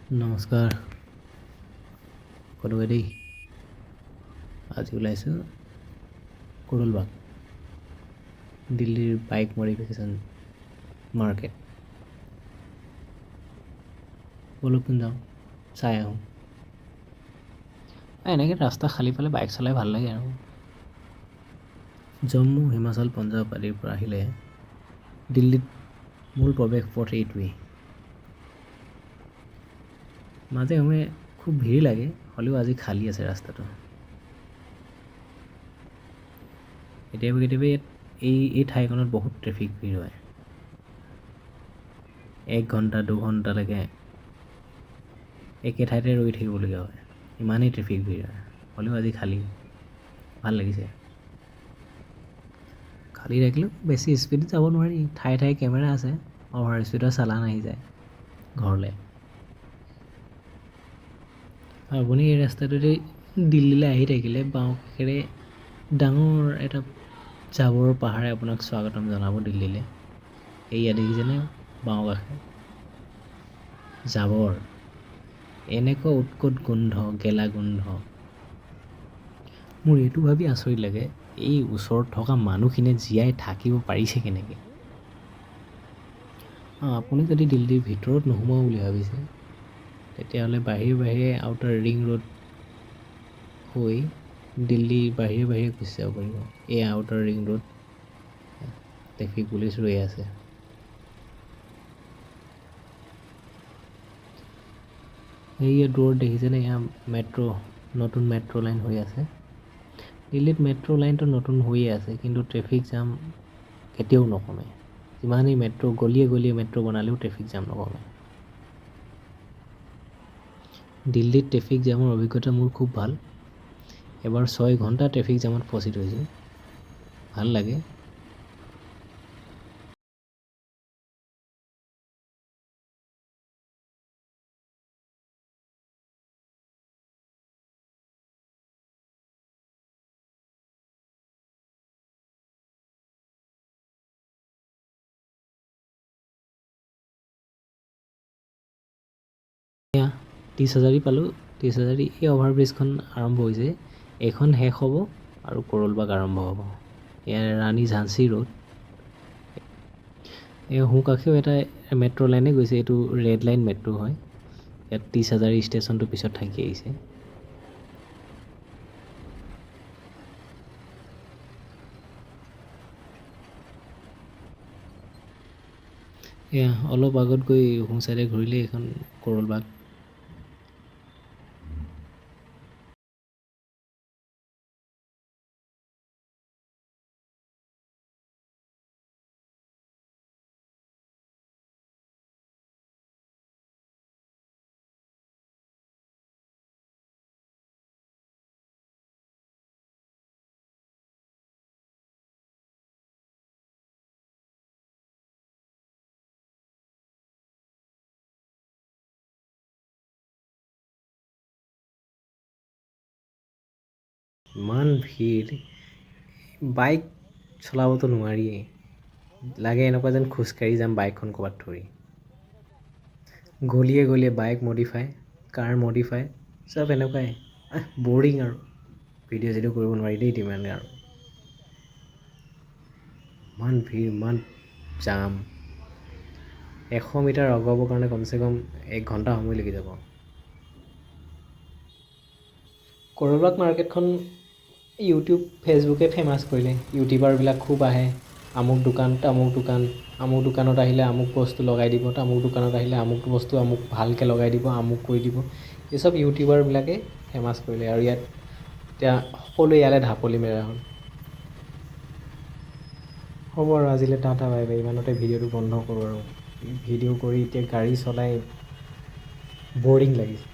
নমস্কাৰ কটুৱে দেই। আজি ওলাইছোঁ কৰোলবাগ, দিল্লীৰ বাইক মডিফিকেশ্যন মাৰ্কেট। বলকচোন যাওঁ, চাই আহোঁ। এনেকৈ ৰাস্তা খালী পালে বাইক চলাই ভাল লাগে আৰু। জম্মু, হিমাচল, পঞ্জাৱ আদিৰ পৰা আহিলে দিল্লীত মূল প্ৰৱেশ পথ এইটোৱেই। মাজে সময়ে খুব ভিৰ লাগে, হ'লেও আজি খালী আছে ৰাস্তাটো। কেতিয়াবা কেতিয়াবা এই ঠাইখনত বহুত ট্ৰেফিক ভিৰ হয়। 1 ঘণ্টা 2 ঘণ্টালৈকে একে ঠাইতে ৰৈ থাকিবলগীয়া হয়, ইমানেই ট্ৰেফিক ভিৰ হয়। হ'লেও আজি খালী, ভাল লাগিছে। খালী থাকিলেও বেছি স্পীডত যাব নোৱাৰি, ঠায়ে ঠায়ে কেমেৰা আছে, অভাৰ স্পীডৰ চালান আহি যায় ঘৰলৈ। আপুনি এই ৰাস্তাটোতে দিল্লীলৈ আহি থাকিলে বাওঁকাষেৰে ডাঙৰ এটা জাবৰৰ পাহাৰে আপোনাক স্বাগতম জনাব দিল্লীলৈ। এইয়া দেখিছেনে বাওঁকাষে জাবৰ, এনেকুৱা উৎকট গোন্ধ, গেলা গোন্ধ। মোৰ এইটো ভাবি আচৰিত লাগে, এই ওচৰত থকা মানুহখিনিয়ে জীয়াই থাকিব পাৰিছে কেনেকৈ। আপুনি যদি দিল্লীৰ ভিতৰত নোসোমাওঁ বুলি ভাবিছে, তেতিয়াহ'লে বাহিৰে আউটাৰ ৰিং ৰোড হৈ দিল্লীৰ বাহিৰে গুচি যাব পাৰিব। এই outer ring road, traffic police ৰৈ আছে। এইয়া দূৰত দেখিছেনে, এয়া নতুন মেট্ৰ' লাইন হৈ আছে। দিল্লীত মেট্ৰ' লাইনটো নতুন হৈয়ে আছে, কিন্তু ট্ৰেফিক জাম কেতিয়াও নকমে। যিমানেই গলিয়ে মেট্ৰ' বনালেও ট্ৰেফিক জাম নকমে। দিল্লীত ট্ৰেফিক জামৰ অভিজ্ঞতা মোৰ খুব ভাল। এবাৰ 6 ঘণ্টা ট্ৰেফিক জামত ফচি থৈছোঁ, ভাল লাগে। এয়া 30,000 পালোঁ। 30,000 এই অভাৰব্ৰিজখন আৰম্ভ হৈছে, এইখন শেষ হ'ব আৰু কৰোলবাগ আৰম্ভ হ'ব। এয়া ৰাণী ঝান্সী ৰোড। এই সোঁকাষেও এটা মেট্ৰ' লাইনে গৈছে, এইটো ৰেড লাইন মেট্ৰ' হয়। ইয়াত 30,000 ষ্টেচনটো পিছত থাকি আহিছে। এয়া অলপ আগত গৈ সোঁ চাইডে ঘূৰিলে এইখন কৰোলবাগ। ইমান ভিৰ, বাইক চলাবতো নোৱাৰিয়েই, লাগে এনেকুৱা যেন খোজকাঢ়ি যাম বাইকখন ক'ৰবাত থৈ। গলিয়ে বাইক মডিফাই, কাৰ মডিফাই, চব এনেকুৱাই বৰিং আৰু। ভিডিঅ' চিডিঅ' কৰিব নোৱাৰি দেই ইমানে আৰু। ইমান ভিৰ, ইমান জাম। 100 মিটাৰ আগুৱাবৰ কাৰণে কমচে কম 1 ঘণ্টা সময় লাগি যাব। কৰোলবাগ মাৰ্কেটখন ইউটিউব ফেচবুকে ফেমাছ কৰিলে। ইউটিউবাৰবিলাক খুব আহে, আমুক দোকান তামুক দোকান, আমুক দোকানত আহিলে আমুক বস্তু লগাই দিব, তামুক দোকানত আহিলে আমুক বস্তু আমুক ভালকৈ লগাই দিব, আমুক কৰি দিব। এই চব ইউটিউবাৰবিলাকে ফেমাছ কৰিলে আৰু ইয়াত এতিয়া সকলোৱে ইয়ালৈ ঢাপলি মেৰা হ'ল। হ'ব আৰু আজিলৈ টাটা বাই বাই, ইমানতে ভিডিঅ'টো বন্ধ কৰোঁ আৰু। ভিডিঅ' কৰি এতিয়া গাড়ী চলাই বৰিং লাগিছে।